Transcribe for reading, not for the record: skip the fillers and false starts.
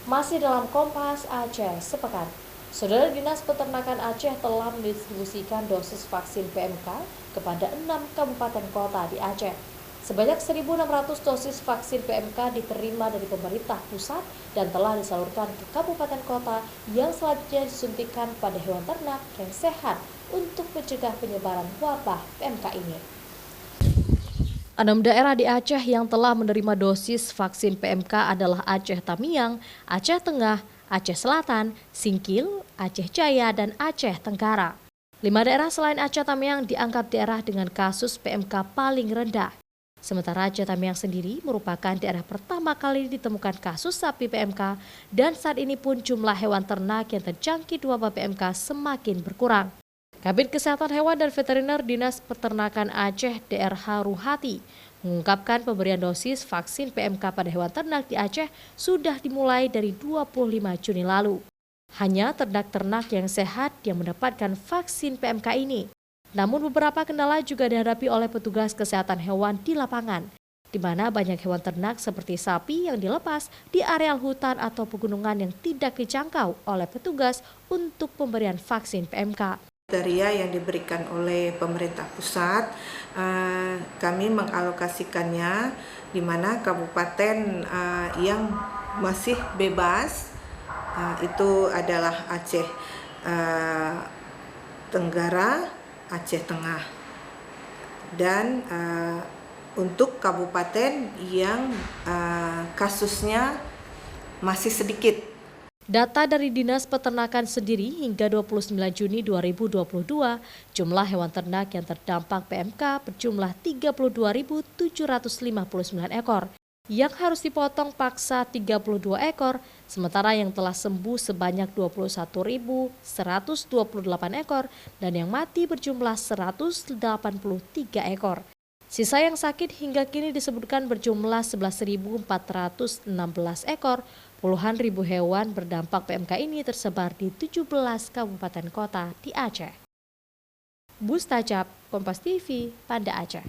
Masih dalam Kompas Aceh sepekan, Saudara Dinas Peternakan Aceh telah mendistribusikan dosis vaksin PMK kepada 6 kabupaten kota di Aceh. Sebanyak 1.600 dosis vaksin PMK diterima dari pemerintah pusat dan telah disalurkan ke kabupaten kota yang selanjutnya disuntikan pada hewan ternak yang sehat untuk mencegah penyebaran wabah PMK ini. 6 daerah di Aceh yang telah menerima dosis vaksin PMK adalah Aceh Tamiang, Aceh Tengah, Aceh Selatan, Singkil, Aceh Jaya, dan Aceh Tenggara. 5 daerah selain Aceh Tamiang dianggap daerah dengan kasus PMK paling rendah. Sementara Aceh Tamiang sendiri merupakan daerah pertama kali ditemukan kasus sapi PMK dan saat ini pun jumlah hewan ternak yang terjangkit wabah PMK semakin berkurang. Kabid Kesehatan Hewan dan Veteriner Dinas Peternakan Aceh DRH Ruhati mengungkapkan pemberian dosis vaksin PMK pada hewan ternak di Aceh sudah dimulai dari 25 Juni lalu. Hanya ternak-ternak yang sehat yang mendapatkan vaksin PMK ini. Namun beberapa kendala juga dihadapi oleh petugas kesehatan hewan di lapangan, di mana banyak hewan ternak seperti sapi yang dilepas di areal hutan atau pegunungan yang tidak dijangkau oleh petugas untuk pemberian vaksin PMK. Kriteria yang diberikan oleh pemerintah pusat, kami mengalokasikannya di mana kabupaten yang masih bebas itu adalah Aceh Tenggara, Aceh Tengah, dan untuk kabupaten yang kasusnya masih sedikit. Data dari Dinas Peternakan sendiri hingga 29 Juni 2022, jumlah hewan ternak yang terdampak PMK berjumlah 32.759 ekor, yang harus dipotong paksa 32 ekor, sementara yang telah sembuh sebanyak 21.128 ekor, dan yang mati berjumlah 183 ekor. Sisa yang sakit hingga kini disebutkan berjumlah 11.416 ekor. Puluhan ribu hewan berdampak PMK ini tersebar di 17 kabupaten kota di Aceh. Mustajab, Kompas TV, Banda Aceh.